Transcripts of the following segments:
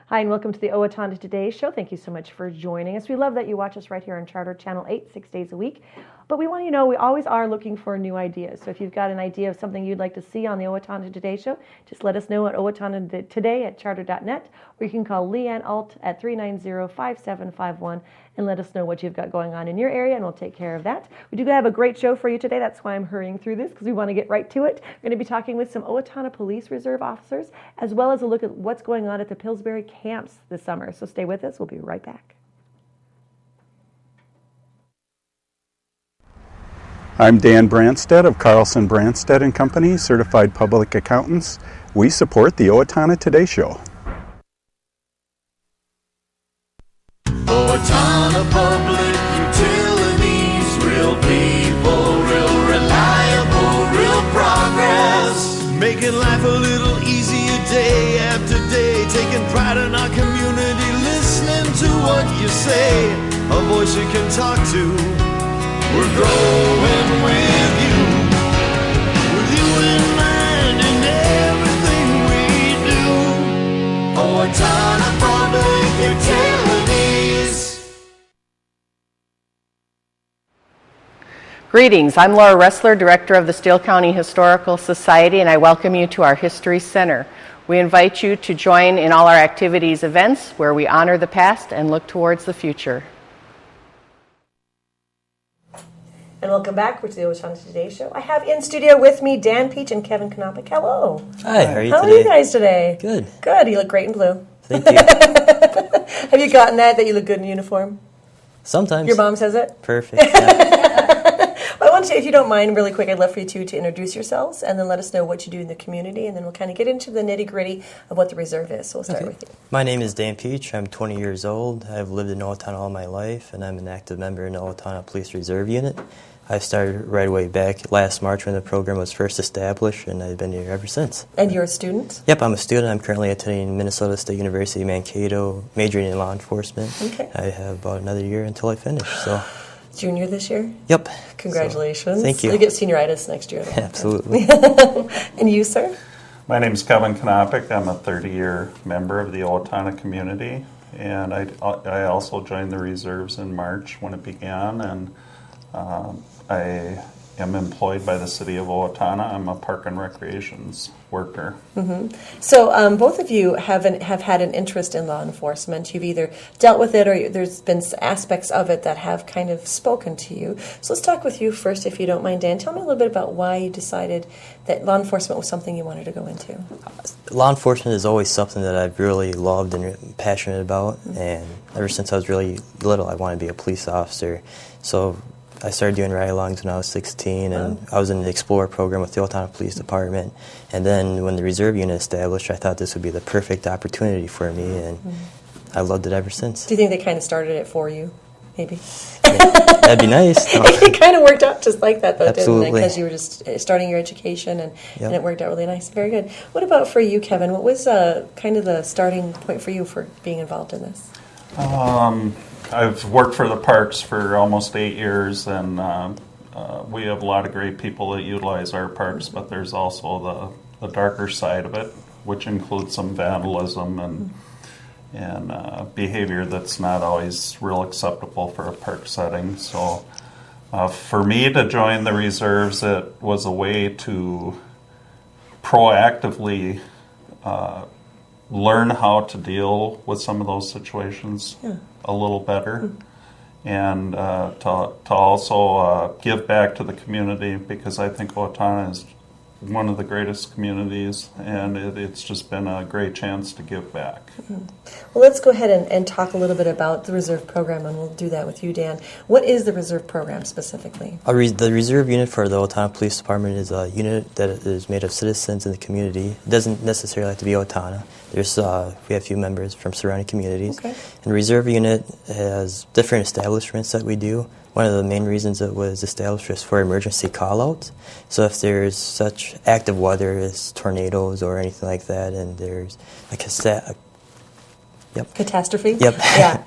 Hi, and welcome to the Owatonna Today Show. Thank you so much for joining us. We love that you watch us right here on Charter Channel 8, 6 days a week. But we want you to know we always are looking for new ideas. So if you've got an idea of something you'd like to see on the Owatonna Today Show, just let us know at Owatonna Today at charter.net, or you can call Leanne Alt at 390-5751 and let us know what you've got going on in your area, and we'll take care of that. We do have a great show for you today. That's why I'm hurrying through this, because we want to get right to it. We're going to be talking with some Owatonna Police Reserve officers, as well as a look at what's going on at the Pillsbury Camps this summer. So stay with us. We'll be right back. I'm Dan Branstad of Carlson Branstad and Company, Certified Public Accountants. We support the Owatonna Today Show. Owatonna Public Utilities, real people, real reliable, real progress. Making life a little easier day after day, taking pride in our community, listening to what you say, a voice you can talk to. We're growing with you in mind in everything we do. Owatonna Public Utilities. Greetings, I'm Laura Ressler, Director of the Steele County Historical Society, and I welcome you to our History Center. We invite you to join in all our activities events where we honor the past and look towards the future. And welcome back. We're to the Owatonna Today Show. I have in studio with me Dan Peach and Kevin Knopick. Hello. Hi, how are you today? How are you guys today? Good. Good. You look great in blue. Thank you. Have you gotten that you look good in uniform? Sometimes. Your mom says it? Perfect. Yeah. Well, I want to, if you don't mind, really quick, I'd love for you two to introduce yourselves and then let us know what you do in the community, and then we'll kind of get into the nitty-gritty of what the reserve is. So we'll start with you. My name is Dan Peach. I'm 20 years old. I've lived in Owatonna all my life, and I'm an active member in the Owatonna Police Reserve Unit. I started right away back last March when the program was first established, and I've been here ever since. And you're a student? Yep, I'm a student. I'm currently attending Minnesota State University, Mankato, majoring in law enforcement. Okay. I have about another year until I finish, so... Junior this year? Yep. Congratulations. So, thank you. You'll get senioritis next year. Absolutely. And you, sir? My name is Kevin Knopick. I'm a 30-year member of the Owatonna community, and I also joined the reserves in March when it began, and I am employed by the city of Owatonna. I'm a park and recreations worker. Mm-hmm. So both of you have had an interest in law enforcement. You've either dealt with it or there's been aspects of it that have kind of spoken to you. So let's talk with you first, if you don't mind, Dan. Tell me a little bit about why you decided that law enforcement was something you wanted to go into. Law enforcement is always something that I've really loved and passionate about, and ever since I was really little, I wanted to be a police officer. So I started doing ride-alongs when I was 16, and I was in the Explorer program with the Owatonna Police Department. And then when the reserve unit established, I thought this would be the perfect opportunity for me, and I loved it ever since. Do you think they kind of started it for you, maybe? Yeah, that'd be nice. It kind of worked out just like that, though, Absolutely. didn't it? Because you were just starting your education, and it worked out really nice. Very good. What about for you, Kevin? What was kind of the starting point for you for being involved in this? I've worked for the parks for almost 8 years, and we have a lot of great people that utilize our parks, but there's also the darker side of it, which includes some vandalism and behavior that's not always real acceptable for a park setting. So for me to join the reserves, it was a way to proactively learn how to deal with some of those situations a little better, and to also give back to the community, because I think Owatonna is one of the greatest communities, and it's just been a great chance to give back. Well, let's go ahead and talk a little bit about the Reserve Program, and we'll do that with you, Dan. What is the Reserve Program specifically? The Reserve Unit for the Owatonna Police Department is a unit that is made of citizens in the community. It doesn't necessarily have to be Owatonna. We have a few members from surrounding communities. Okay. And the Reserve Unit has different establishments that we do. One of the main reasons it was established was for emergency call-outs. So if there's such active weather as tornadoes or anything like that, and there's like catastrophe? Yep. Yeah.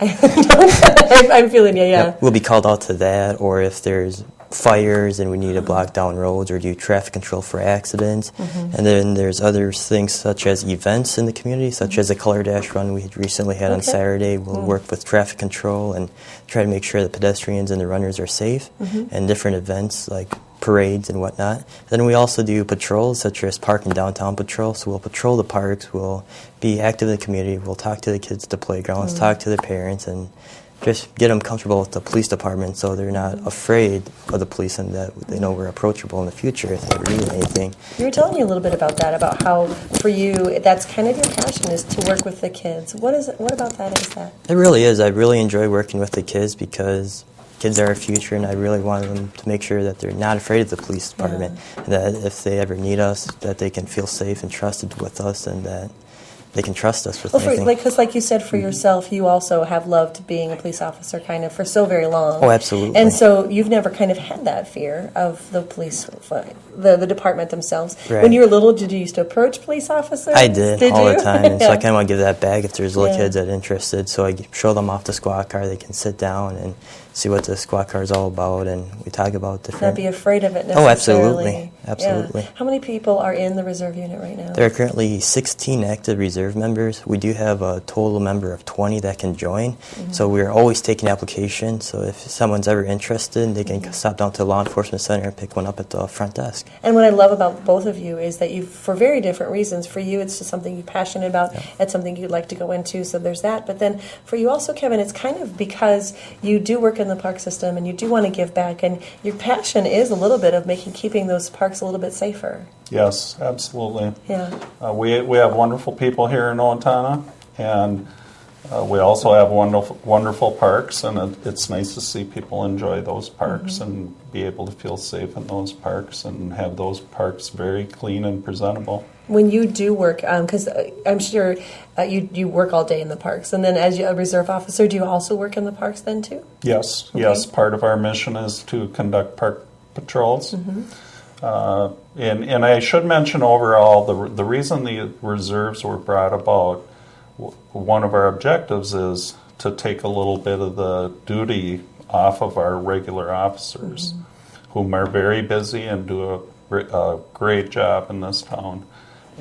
I'm feeling you, yeah. Yep. We'll be called out to that, or if there's fires and we need to block down roads or do traffic control for accidents. And then there's other things such as events in the community, such as a color dash run we recently had on Saturday. We'll work with traffic control and try to make sure the pedestrians and the runners are safe, and different events like parades and whatnot. Then we also do patrols such as park and downtown patrol. So we'll patrol the parks, we'll be active in the community, we'll talk to the kids at the playgrounds, talk to their parents, and just get them comfortable with the police department so they're not afraid of the police and that they know we're approachable in the future if they ever need anything. You were telling me a little bit about that, about how for you that's kind of your passion is to work with the kids. What about that is that? It really is. I really enjoy working with the kids because kids are our future, and I really want them to make sure that they're not afraid of the police department, and that if they ever need us, that they can feel safe and trusted with us, and that they can trust us with anything. Because like you said, for yourself, you also have loved being a police officer kind of for so very long. Oh, absolutely. And so you've never kind of had that fear of the police, the department themselves. Right. When you were little, did you used to approach police officers? I did all the time, and so I kind of want to give that back if there's little Yeah. kids that are interested. So I show them off the squad car. They can sit down and see what the squad car is all about, and we talk about different... Not be afraid of it Oh, necessarily. absolutely. Yeah. How many people are in the reserve unit right now? There are currently 16 active reserve members. We do have a total member of 20 that can join, so we're always taking applications. So if someone's ever interested, they can stop down to the Law Enforcement Center and pick one up at the front desk. And what I love about both of you is that you, for very different reasons, for you it's just something you're passionate about, it's something you'd like to go into, so there's that. But then for you also, Kevin, it's kind of because you do work in the park system and you do want to give back, and your passion is a little bit of keeping those parks a little bit safer. Yes, absolutely. Yeah. We have wonderful people here in Owatonna, and we also have wonderful parks, and it's nice to see people enjoy those parks and be able to feel safe in those parks and have those parks very clean and presentable. When you do work, because I'm sure you work all day in the parks, and then as a reserve officer, do you also work in the parks then too? Yes, Okay. yes. Part of our mission is to conduct park patrols. And I should mention overall, the reason the reserves were brought about, one of our objectives is to take a little bit of the duty off of our regular officers, whom are very busy and do a great job in this town.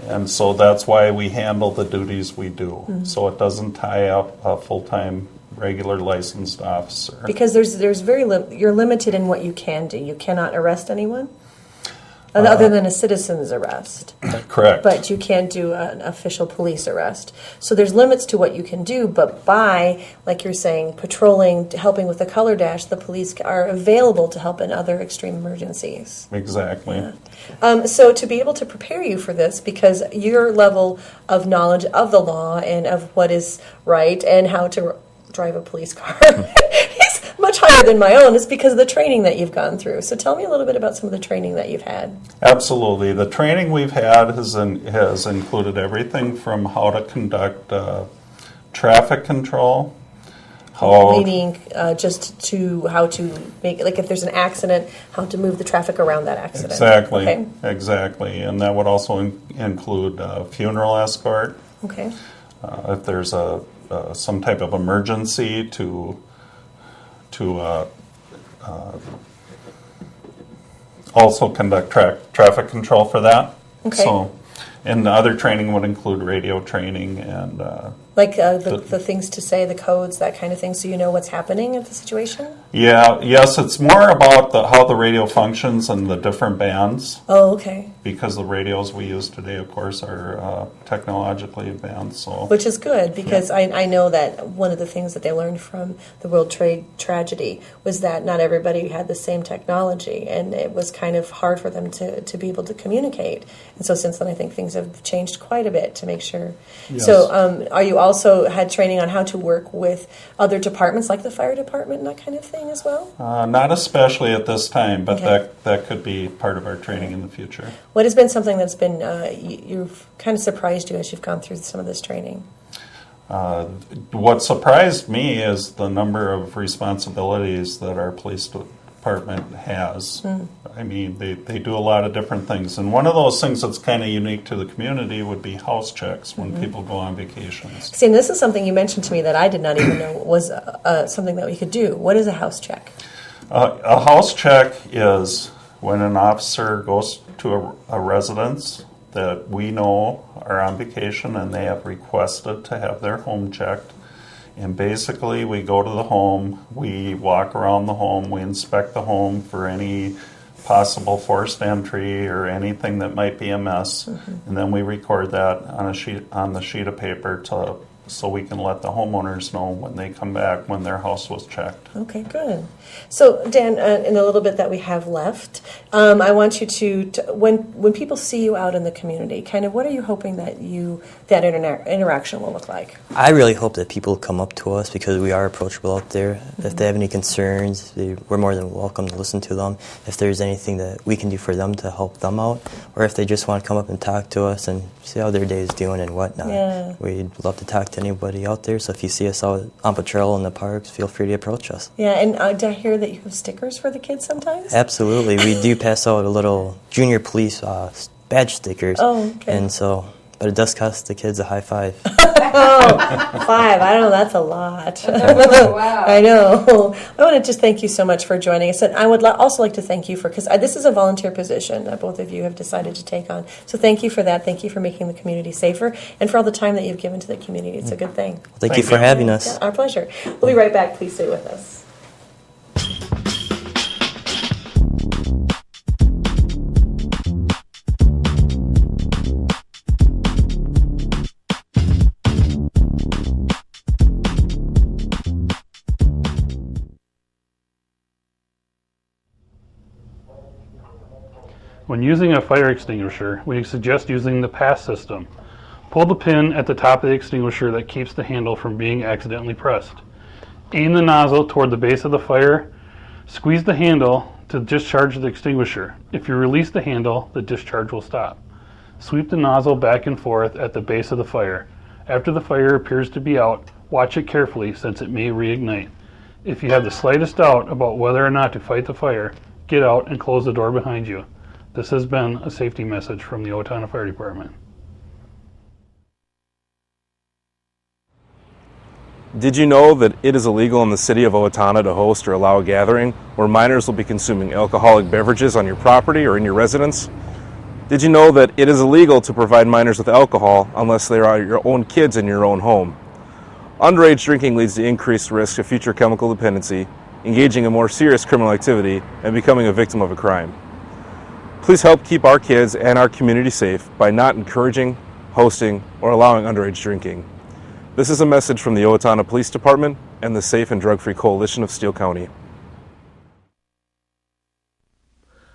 And so that's why we handle the duties we do. So it doesn't tie up a full-time regular licensed officer. Because there's you're limited in what you can do. You cannot arrest anyone other than a citizen's arrest. Correct. But you can't do an official police arrest. So there's limits to what you can do, but by, like you're saying, patrolling, helping with the color dash, the police are available to help in other extreme emergencies. Exactly. Yeah. So to be able to prepare you for this, because your level of knowledge of the law and of what is right and how to drive a police car is much higher than my own. It's because of the training that you've gone through. So tell me a little bit about some of the training that you've had. Absolutely. The training we've had has included everything from how to conduct traffic control, Meaning just to how to make, like if there's an accident, how to move the traffic around that accident. Exactly. Okay. Exactly. And that would also include funeral escort. Okay. If there's some type of emergency to also conduct traffic control for that. Okay. So, and the other training would include radio training and Like the things to say, the codes, that kind of thing, so you know what's happening at the situation? yes, it's more about how the radio functions and the different bands, Oh, okay. because the radios we use today, of course, are technologically advanced. So, Which is good, because I know that one of the things that they learned from the World Trade tragedy was that not everybody had the same technology, and it was kind of hard for them to be able to communicate. And so since then, I think things have changed quite a bit to make sure. Yes. So are you also had training on how to work with other departments, like the fire department and that kind of thing as well? not especially at this time, but Okay. that could be part of our training in the future. What has been something that's been you've kind of surprised you as you've gone through some of this training? What surprised me is the number of responsibilities that our police department has. I mean, they do a lot of different things. And one of those things that's kind of unique to the community would be house checks when people go on vacations. See, and this is something you mentioned to me that I did not even know was something that we could do. What is a house check? A house check is when an officer goes to a residence that we know are on vacation and they have requested to have their home checked. And basically, we go to the home, we walk around the home, we inspect the home for any possible forced entry or anything that might be amiss, and then we record that on the sheet of paper so we can let the homeowners know when they come back when their house was checked. Okay, good. So, Dan, in the little bit that we have left, I want you to when people see you out in the community, kind of what are you hoping that interaction will look like? I really hope that people come up to us because we are approachable out there. If they have any concerns, we're more than welcome to listen to them. If there's anything that we can do for them to help them out, or if they just want to come up and talk to us and see how their day is doing and whatnot, we'd love to talk to anybody out there. So if you see us out on patrol in the parks, feel free to approach us. Yeah, and did I hear that you have stickers for the kids sometimes? Absolutely. We do pass out a little junior police badge stickers. Oh, okay. And so, but it does cost the kids a high five. Oh, 5. I don't know, that's a lot. Wow. I know. I want to just thank you so much for joining us. And I would also like to thank you because this is a volunteer position that both of you have decided to take on. So thank you for that. Thank you for making the community safer and for all the time that you've given to the community. It's a good thing. Thank you for having us. Yeah, our pleasure. We'll be right back. Please stay with us. When using a fire extinguisher, we suggest using the pass system. Pull the pin at the top of the extinguisher that keeps the handle from being accidentally pressed. Aim the nozzle toward the base of the fire. Squeeze the handle to discharge the extinguisher. If you release the handle, the discharge will stop. Sweep the nozzle back and forth at the base of the fire. After the fire appears to be out, watch it carefully since it may reignite. If you have the slightest doubt about whether or not to fight the fire, get out and close the door behind you. This has been a safety message from the Owatonna Fire Department. Did you know that it is illegal in the city of Owatonna to host or allow a gathering where minors will be consuming alcoholic beverages on your property or in your residence? Did you know that it is illegal to provide minors with alcohol unless they are your own kids in your own home? Underage drinking leads to increased risk of future chemical dependency, engaging in more serious criminal activity, and becoming a victim of a crime. Please help keep our kids and our community safe by not encouraging, hosting, or allowing underage drinking. This is a message from the Owatonna Police Department and the Safe and Drug-Free Coalition of Steele County.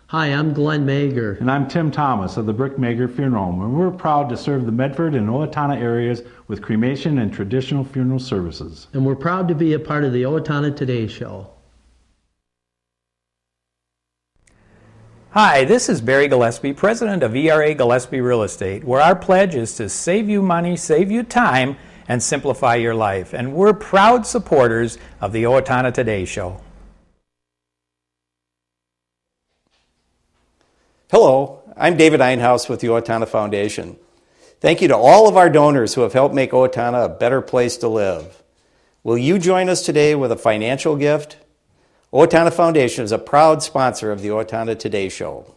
Hi, I'm Glenn Mager. And I'm Tim Thomas of the Brick Mager Funeral Home, and we're proud to serve the Medford and Owatonna areas with cremation and traditional funeral services. And we're proud to be a part of the Owatonna Today Show. Hi, this is Barry Gillespie, president of ERA Gillespie Real Estate, where our pledge is to save you money, save you time, and simplify your life. And we're proud supporters of the Owatonna Today Show. Hello, I'm David Einhaus with the Owatonna Foundation. Thank you to all of our donors who have helped make Owatonna a better place to live. Will you join us today with a financial gift? Owatonna Foundation is a proud sponsor of the Owatonna Today Show.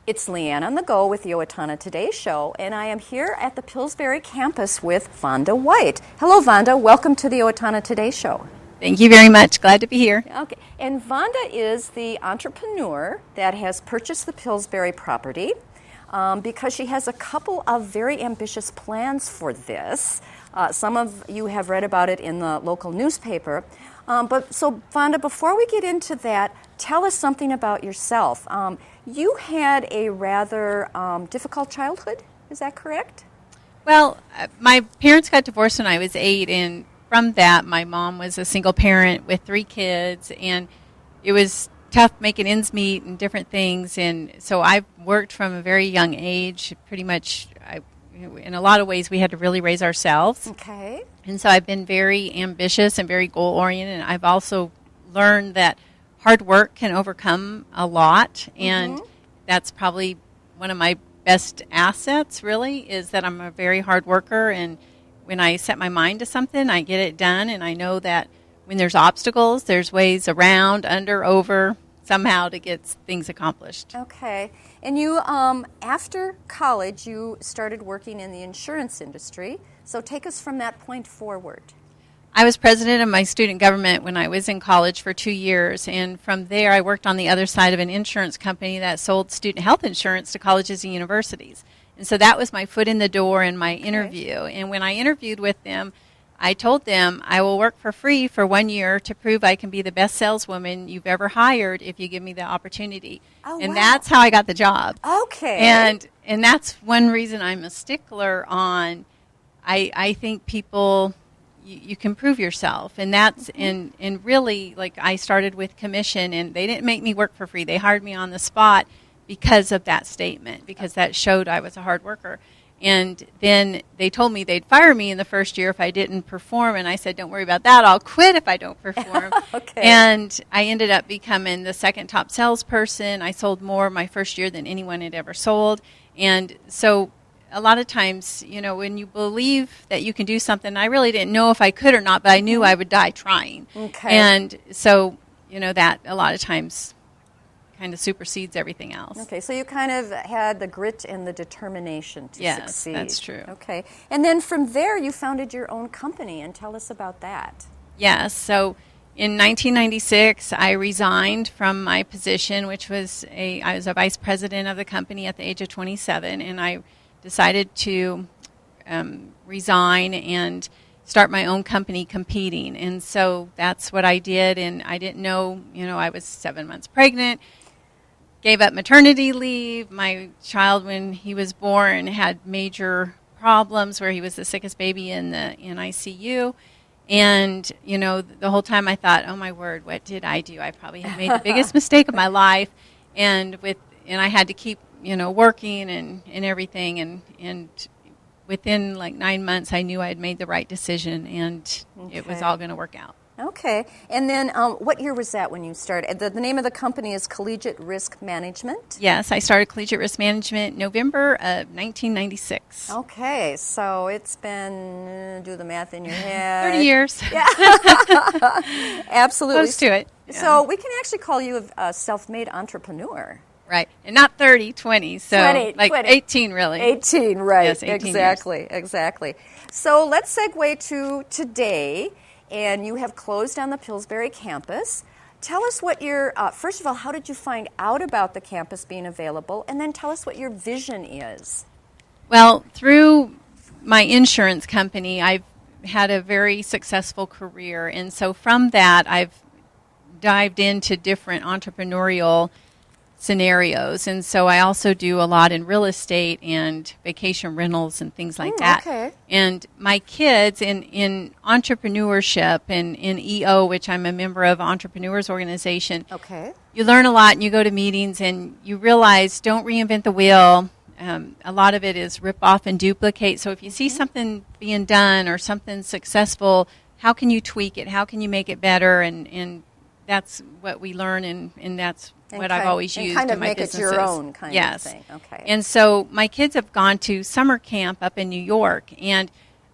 It's Leanne on the go with the Owatonna Today Show, and I am here at the Pillsbury Campus with Vonda White. Hello, Vonda. Welcome to the Owatonna Today Show. Thank you very much. Glad to be here. Okay. And Vonda is the entrepreneur that has purchased the Pillsbury property because she has a couple of very ambitious plans for this. Some of you have read about it in the local newspaper. So, Vonda, before we get into that, tell us something about yourself. You had a rather difficult childhood, is that correct? Well, my parents got divorced when I was 8, and from that, my mom was a single parent with 3 kids, and it was tough making ends meet and different things. And so I worked from a very young age. Pretty much, in a lot of ways, we had to really raise ourselves. Okay. And so I've been very ambitious and very goal-oriented, and I've also learned that hard work can overcome a lot, and that's probably one of my best assets, really, is that I'm a very hard worker, and when I set my mind to something, I get it done, and I know that when there's obstacles, there's ways around, under, over, somehow to get things accomplished. Okay. And you, after college, you started working in the insurance industry. So take us from that point forward. I was president of my student government when I was in college for 2 years, and from there I worked on the other side of an insurance company that sold student health insurance to colleges and universities. And so that was my foot in the door in my interview. And when I interviewed with them, I told them I will work for free for 1 year to prove I can be the best saleswoman you've ever hired if you give me the opportunity. Oh, and wow. that's how I got the job. Okay. And that's one reason I'm a stickler on, I think people, you can prove yourself. And that's, and really, like, I started with commission, and they didn't make me work for free. They hired me on the spot because of that statement, because that showed I was a hard worker. And then they told me they'd fire me in the first year if I didn't perform, and I said, don't worry about that, I'll quit if I don't perform. Okay. And I ended up becoming the second top salesperson. I sold more my first year than anyone had ever sold. And so a lot of times, you know, when you believe that you can do something, I really didn't know if I could or not, but I knew I would die trying. Okay. And so, you know, that a lot of times kind of supersedes everything else. Okay, so you kind of had the grit and the determination to succeed. Yes, that's true. Okay, and then from there you founded your own company, and tell us about that. Yes, so in 1996 I resigned from my position, which was I was a vice president of the company at the age of 27, and I decided to resign and start my own company competing. And so that's what I did, and I didn't know, you know, I was 7 months pregnant, gave up maternity leave. My child, when he was born, had major problems where he was the sickest baby in ICU. And, you know, the whole time I thought, oh my word, what did I do? I probably had made the biggest mistake of my life. And I had to keep, you know, working and everything. And within like 9 months, I knew I had made the right decision, and it was all going to work out. Okay, and then what year was that when you started? The name of the company is Collegiate Risk Management? Yes, I started Collegiate Risk Management November of 1996. Okay, so it's been, do the math in your head. 30 years. Yeah. Absolutely. Close to it. Yeah. So we can actually call you a self-made entrepreneur. Right, and not 30, 20, so 20. 18 really. 18, right, Yes, 18 exactly, years. Exactly. So let's segue to today, and you have closed on the Pillsbury campus. Tell us what your, first of all, how did you find out about the campus being available, and then tell us what your vision is. Well, through my insurance company, I've had a very successful career, and so from that, I've dived into different entrepreneurial scenarios, and so I also do a lot in real estate and vacation rentals and things like that. Okay. And my kids in entrepreneurship and in EO, which I'm a member of, Entrepreneurs Organization. Okay. You learn a lot, and you go to meetings, and you realize don't reinvent the wheel. A lot of it is rip off and duplicate. So if you see something being done or something successful, how can you tweak it? How can you make it better? And that's what we learn, and that's what I've always used kind of in my make businesses. it your own kind Yes. of thing. Okay. And so my kids have gone to summer camp up in New York, and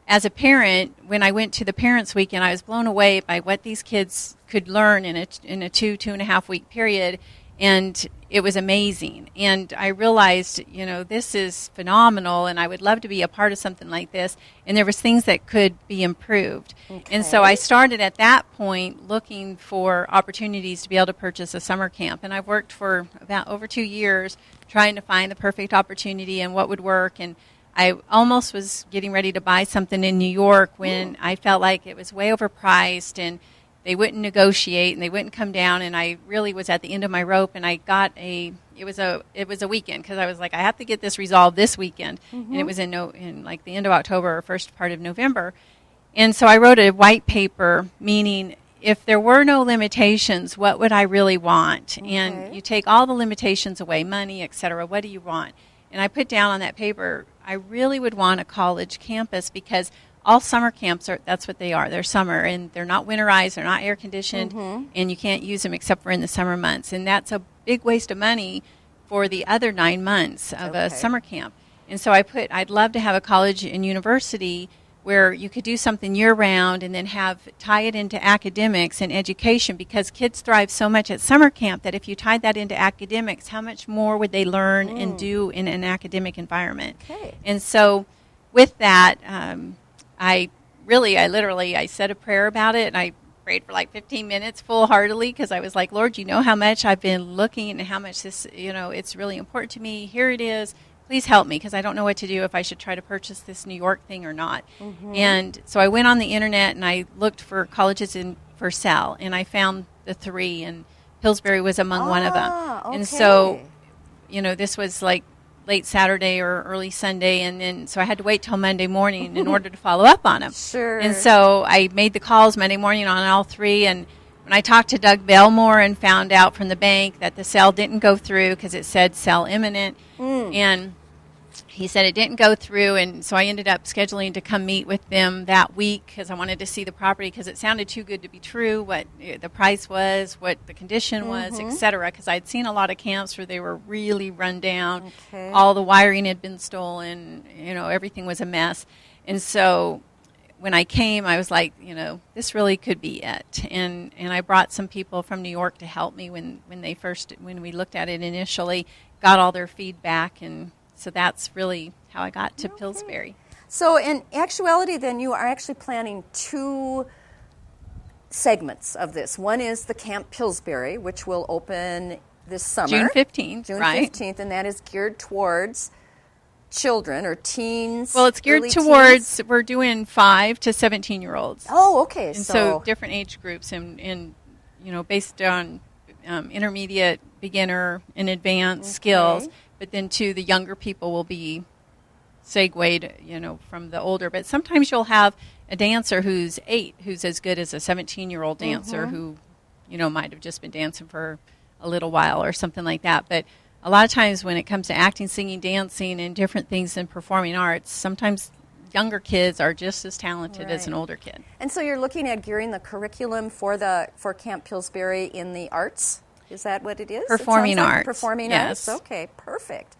as a parent, when I went to the Parents' Weekend, I was blown away by what these kids could learn in a 2.5 week period, and it was amazing. And I realized, you know, this is phenomenal, and I would love to be a part of something like this. And there was things that could be improved. Okay. And so I started at that point looking for opportunities to be able to purchase a summer camp. And I've worked for about over 2 years trying to find the perfect opportunity and what would work. And I almost was getting ready to buy something in New York when I felt like it was way overpriced, and they wouldn't negotiate, and they wouldn't come down, and I really was at the end of my rope. And I got it was a weekend, because I was like, I have to get this resolved this weekend. And it was in like the end of October or first part of November. And so I wrote a white paper, meaning if there were no limitations, what would I really want? Okay. And you take all the limitations away, money, etc. What do you want? And I put down on that paper, I really would want a college campus, because all summer camps that's what they are. They're summer, and they're not winterized, they're not air conditioned, and you can't use them except for in the summer months. And that's a big waste of money for the other 9 months of a summer camp. And so I'd love to have a college and university where you could do something year-round and then tie it into academics and education, because kids thrive so much at summer camp that if you tied that into academics, how much more would they learn and do in an academic environment? Okay. And so with that, I said a prayer about it, and I prayed for like 15 minutes full-heartedly, because I was like, Lord, you know how much I've been looking and how much this, it's really important to me. Here it is. Please help me, because I don't know what to do, if I should try to purchase this New York thing or not. Mm-hmm. And so I went on the internet and I looked for colleges for sale, and I found the 3, and Pillsbury was among one of them. Okay. And so, this was like late Saturday or early Sunday, and then so I had to wait till Monday morning in order to follow up on them. Sure. And so I made the calls Monday morning on all 3, and when I talked to Doug Belmore and found out from the bank that the sale didn't go through because it said sell imminent, and he said it didn't go through, and so I ended up scheduling to come meet with them that week because I wanted to see the property, because it sounded too good to be true, what the price was, what the condition was, etc. Because I'd seen a lot of camps where they were really run down. Okay. All the wiring had been stolen, everything was a mess. And so when I came, I was like, this really could be it. And I brought some people from New York to help me when we looked at it initially, got all their feedback, and so that's really how I got to Pillsbury. So in actuality, then, you are actually planning 2 segments of this. One is the Camp Pillsbury, which will open this summer. June 15th, June right. 15th, and that is geared towards children or teens. Well, it's geared towards, we're doing 5 to 17-year-olds. Oh, okay. And so different age groups, and based on intermediate, beginner, and advanced skills. But then, too, the younger people will be segued, from the older. But sometimes you'll have a dancer who's 8, who's as good as a 17-year-old dancer who, might have just been dancing for a little while or something like that. But a lot of times when it comes to acting, singing, dancing, and different things in performing arts, sometimes younger kids are just as talented as an older kid. And so you're looking at gearing the curriculum for Camp Pillsbury in the arts? Is that what it is? Performing arts. Performing arts. Okay, perfect.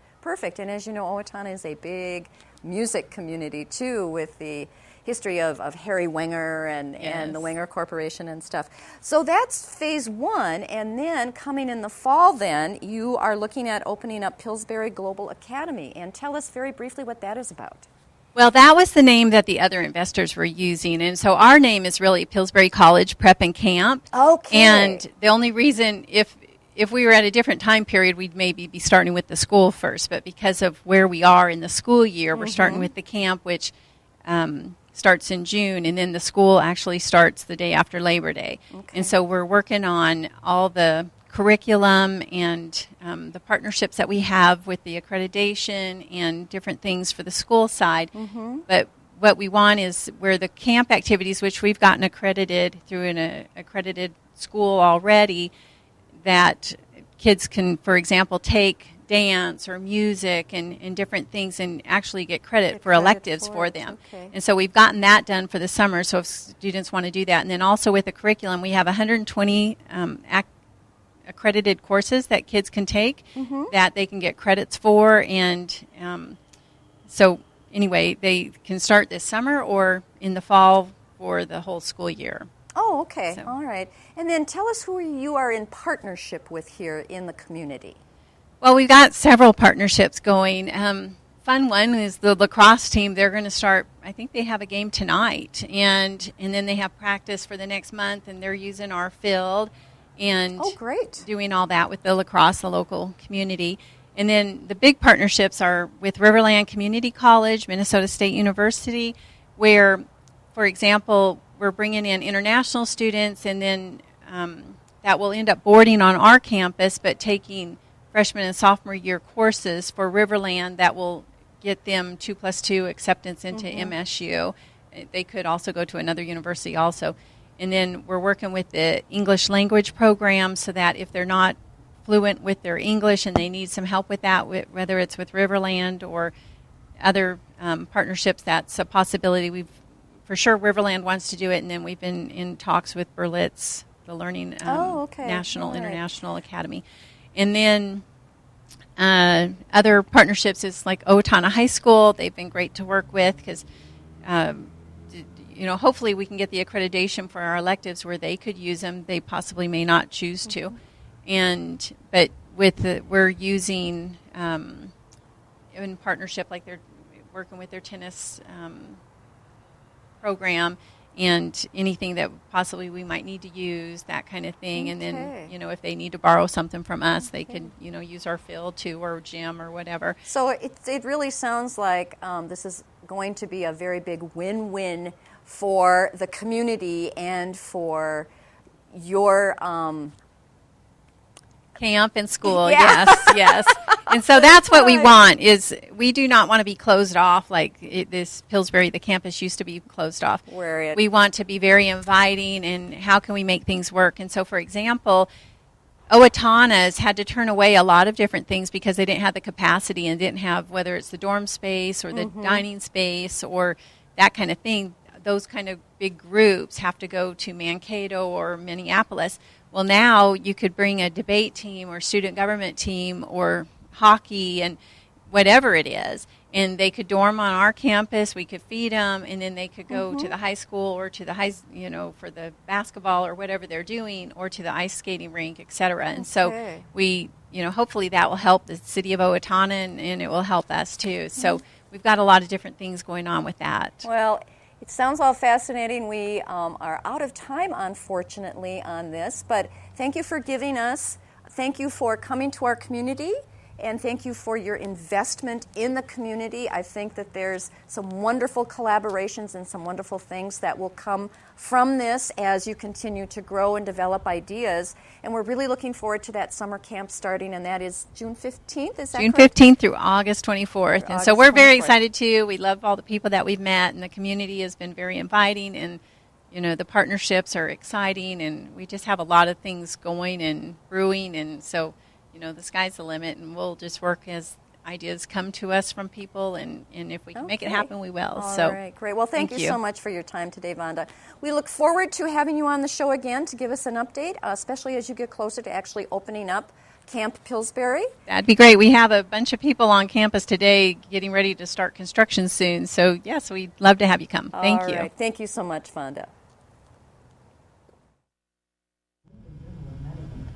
And as you know, Owatonna is a big music community, too, with the history of Harry Wenger and the Wenger Corporation and stuff. So that's phase 1. And then coming in the fall, then, you are looking at opening up Pillsbury Global Academy. And tell us very briefly what that is about. Well, that was the name that the other investors were using. And so our name is really Pillsbury College Prep and Camp. Okay. And the only reason, if we were at a different time period, we'd maybe be starting with the school first. But because of where we are in the school year, we're starting with the camp, which starts in June. And then the school actually starts the day after Labor Day. Okay. And so we're working on all the curriculum and the partnerships that we have with the accreditation and different things for the school side. But what we want is where the camp activities, which we've gotten accredited through an accredited school already, that kids can, for example, take dance or music and different things and actually get credit for electives for them. Okay. And so we've gotten that done for the summer, so if students want to do that. And then also with the curriculum, we have 120 accredited courses that kids can take that they can get credits for. And so anyway, they can start this summer or in the fall for the whole school year. Oh, okay. So. All right. And then tell us who you are in partnership with here in the community. Well, we've got several partnerships going. Fun one is the lacrosse team. They're going to start, I think they have a game tonight. And then they have practice for the next month, and they're using our field and great. Doing all that with the lacrosse, the local community. And then the big partnerships are with Riverland Community College, Minnesota State University, where, for example, we're bringing in international students, and then that will end up boarding on our campus, but taking freshman and sophomore year courses for Riverland that will get them 2+2 acceptance into MSU. They could also go to another university also. And then we're working with the English language program so that if they're not fluent with their English and they need some help with that, whether it's with Riverland or other partnerships, that's a possibility. For sure, Riverland wants to do it, and then we've been in talks with Berlitz, the Learning National International Academy. And then Other partnerships is like Owatonna High School. They've been great to work with because, hopefully we can get the accreditation for our electives where they could use them. They possibly may not choose to. But we're using in partnership, like they're working with their tennis program and anything that possibly we might need to use, that kind of thing. And then, if they need to borrow something from us, they could, use our field too, or gym or whatever. So it really sounds like this is going to be a very big win-win for the community and for your camp and school. Yes. And so that's what we want, is we do not want to be closed off like this Pillsbury, the campus used to be closed off. We want to be very inviting, and how can we make things work? And so, for example, Owatonna's had to turn away a lot of different things because they didn't have the capacity and didn't have, whether it's the dorm space or the dining space or that kind of thing. Those kind of big groups have to go to Mankato or Minneapolis. Well, now you could bring a debate team or student government team or hockey and whatever it is, and they could dorm on our campus. We could feed them, and then they could go to the high school or to the for the basketball or whatever they're doing, or to the ice skating rink, etc. And so we, hopefully that will help the city of Owatonna, and it will help us too. So we've got a lot of different things going on with that. Well, it sounds all fascinating. We are out of time, unfortunately, on this, but thank you for giving us, thank you for coming to our community, and thank you for your investment in the community. I think that there's some wonderful collaborations and some wonderful things that will come from this as you continue to grow and develop ideas. And we're really looking forward to that summer camp starting, and that is June 15th, is that June correct? 15th through August 24th. And so we're very excited too. We love all the people that we've met, and the community has been very inviting, and the partnerships are exciting, and we just have a lot of things going and brewing, and so the sky's the limit, and we'll just work as ideas come to us from people, and if we can make it happen, we will. All right, great. Well, thank you so much for your time today, Vonda. We look forward to having you on the show again to give us an update, especially as you get closer to actually opening up Camp Pillsbury. That'd be great. We have a bunch of people on campus today getting ready to start construction soon, so yes, we'd love to have you come. Thank you. All right. Thank you so much, Vonda.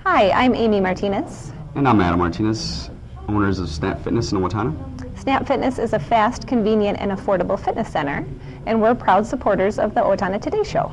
Hi, I'm Amy Martinez. And I'm Adam Martinez, owners of Snap Fitness in Owatonna. Snap Fitness is a fast, convenient, and affordable fitness center, and we're proud supporters of the Owatonna Today Show.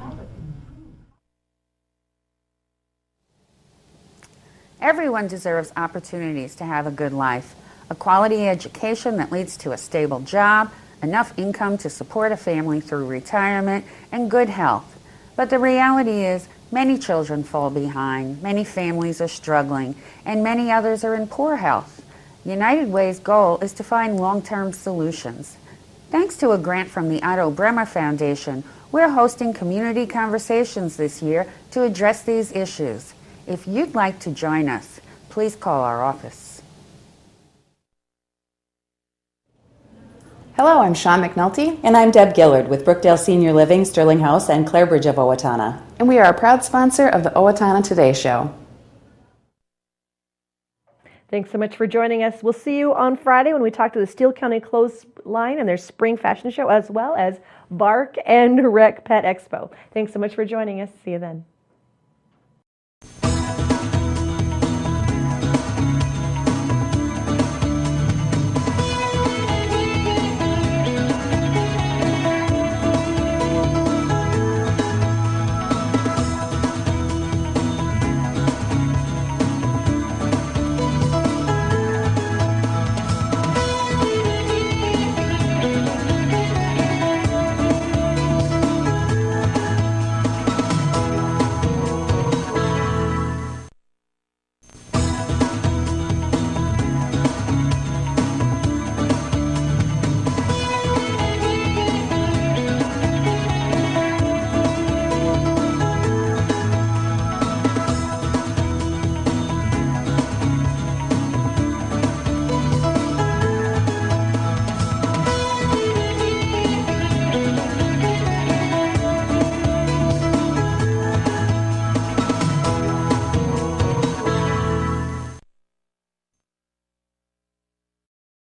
Everyone deserves opportunities to have a good life, a quality education that leads to a stable job, enough income to support a family through retirement, and good health. But the reality is, many children fall behind, many families are struggling, and many others are in poor health. United Way's goal is to find long-term solutions. Thanks to a grant from the Otto Bremer Foundation, we're hosting community conversations this year to address these issues. If you'd like to join us, please call our office. Hello, I'm Sean McNulty. And I'm Deb Gillard with Brookdale Senior Living, Sterling House, and Clarebridge of Owatonna. And we are a proud sponsor of the Owatonna Today Show. Thanks so much for joining us. We'll see you on Friday when we talk to the Steele County Clothesline and their spring fashion show, as well as Bark and Rec Pet Expo. Thanks so much for joining us. See you then.